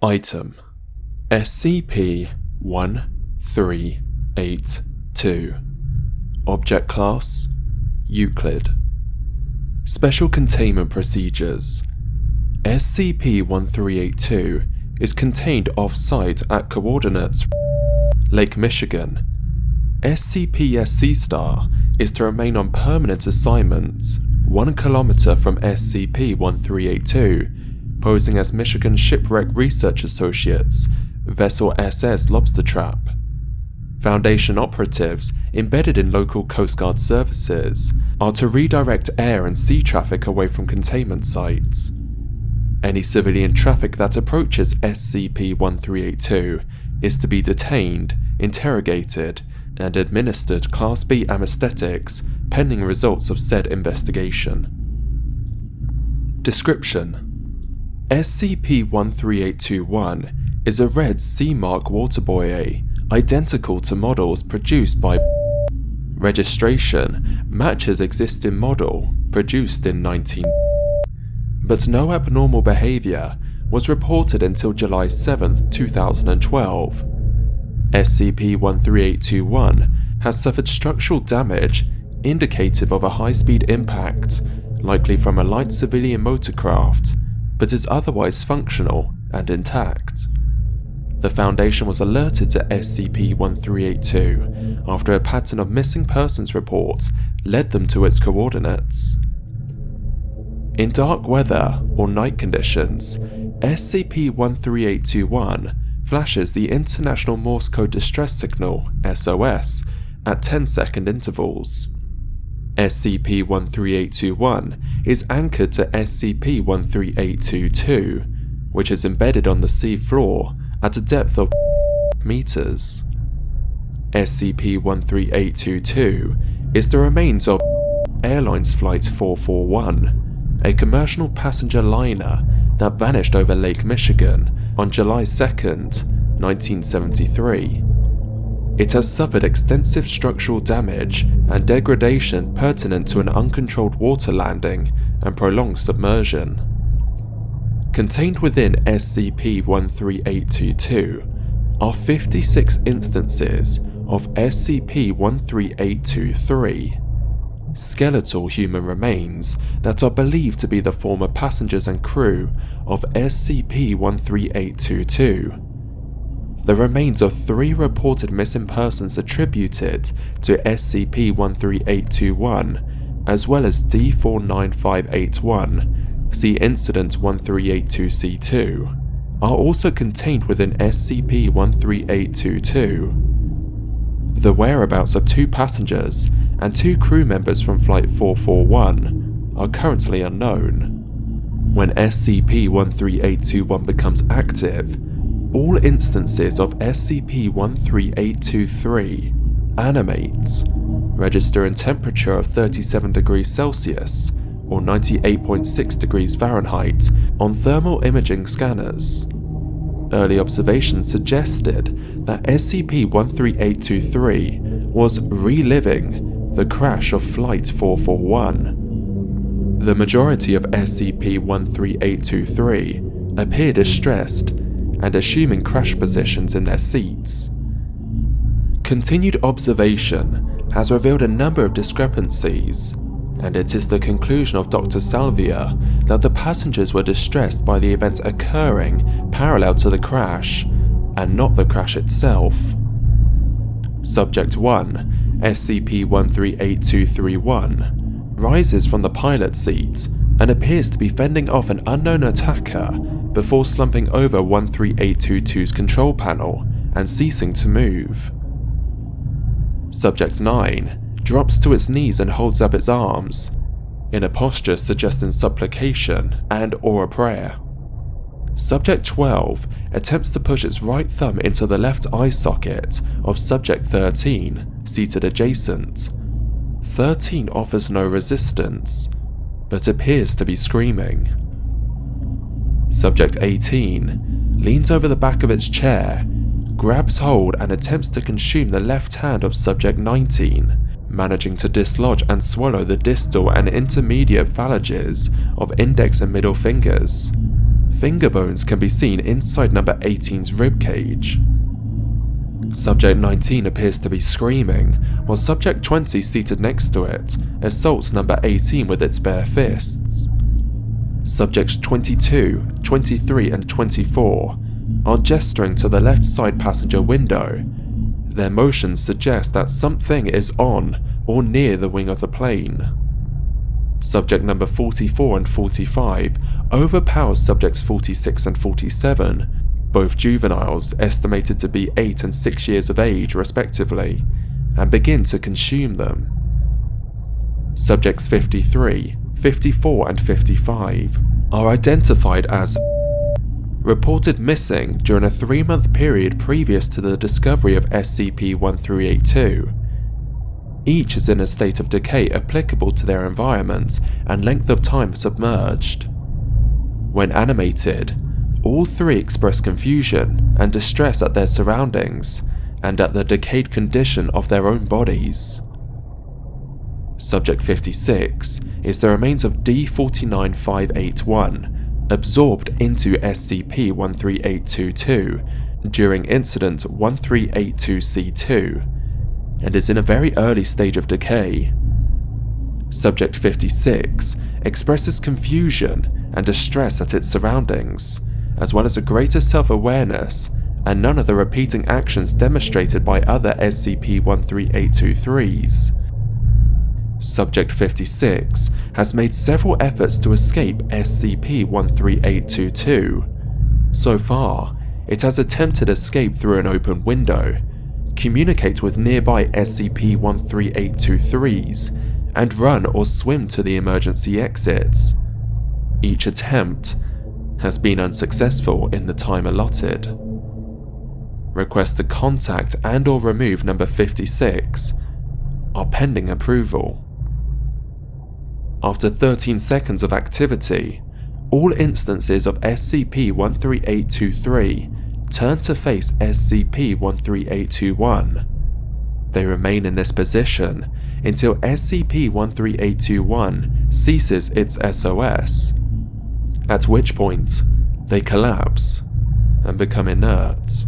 Item SCP-1382. Object Class Euclid. Special Containment Procedures. SCP-1382 is contained off-site at coordinates Lake Michigan. SCP-SC* is to remain on permanent assignment 1 km from SCP-1382, posing as Michigan Shipwreck Research Associates, Vessel SS Lobster Trap. Foundation operatives embedded in local Coast Guard services are to redirect air and sea traffic away from containment sites. Any civilian traffic that approaches SCP-1382 is to be detained, interrogated, and administered Class B anesthetics pending results of said investigation. Description: SCP-13821 is a red C-Mark water buoy, identical to models produced by Registration matches existing model produced in 19 but no abnormal behavior was reported until July 7, 2012. SCP-13821 has suffered structural damage indicative of a high-speed impact, likely from a light civilian motorcraft, but is otherwise functional and intact. The Foundation was alerted to SCP-1382 after a pattern of missing persons reports led them to its coordinates. In dark weather or night conditions, SCP-13821 flashes the International Morse Code Distress Signal (SOS) at 10-second intervals. SCP-13821 is anchored to SCP-13822, which is embedded on the sea floor at a depth of meters. SCP-13822 is the remains of Airlines Flight 441, a commercial passenger liner that vanished over Lake Michigan on July 2, 1973. It has suffered extensive structural damage and degradation pertinent to an uncontrolled water landing and prolonged submersion. Contained within SCP-13822 are 56 instances of SCP-13823, skeletal human remains that are believed to be the former passengers and crew of SCP-13822. The remains of 3 reported missing persons attributed to SCP-13821, as well as D49581, see Incident 1382-C2, are also contained within SCP-13822. The whereabouts of 2 passengers and 2 crew members from Flight 441 are currently unknown. When SCP-13821 becomes active, all instances of SCP-13823 animates, register a temperature of 37 degrees Celsius or 98.6 degrees Fahrenheit on thermal imaging scanners. Early observations suggested that SCP-13823 was reliving the crash of Flight 441. The majority of SCP-13823 appear distressed and assuming crash positions in their seats. Continued observation has revealed a number of discrepancies, and it is the conclusion of Dr. Salvia that the passengers were distressed by the events occurring parallel to the crash, and not the crash itself. Subject 1, SCP-138231, rises from the pilot seat and appears to be fending off an unknown attacker before slumping over 13822's control panel and ceasing to move. Subject 9 drops to its knees and holds up its arms, in a posture suggesting supplication and/or a prayer. Subject 12 attempts to push its right thumb into the left eye socket of Subject 13, seated adjacent. 13 offers no resistance, but appears to be screaming. Subject 18 leans over the back of its chair, grabs hold and attempts to consume the left hand of Subject 19, managing to dislodge and swallow the distal and intermediate phalanges of index and middle fingers. finger bones can be seen inside number 18's ribcage. Subject 19 appears to be screaming, while Subject 20 seated next to it assaults number 18 with its bare fists. Subjects 22, 23 and 24 are gesturing to the left side passenger window. Their motions suggest that something is on or near the wing of the plane. Subject number 44 and 45 overpowers subjects 46 and 47, both juveniles estimated to be 8 and 6 years of age respectively, and begin to consume them. Subjects 53, 54 and 55 are identified as reported missing during a 3-month period previous to the discovery of SCP-1382. Each is in a state of decay applicable to their environment and length of time submerged. When animated, all 3 express confusion and distress at their surroundings and at the decayed condition of their own bodies. Subject 56 is the remains of D-49581 absorbed into SCP-13822 during Incident 1382C2 and is in a very early stage of decay. Subject 56 expresses confusion and distress at its surroundings, as well as a greater self-awareness and none of the repeating actions demonstrated by other SCP-13823s. Subject 56 has made several efforts to escape SCP-13822. So far, it has attempted escape through an open window, communicate with nearby SCP-13823s, and run or swim to the emergency exits. Each attempt has been unsuccessful in the time allotted. Requests to contact and/or remove number 56 are pending approval. After 13 seconds of activity, all instances of SCP-13823 turn to face SCP-13821. They remain in this position until SCP-13821 ceases its SOS, at which point they collapse and become inert.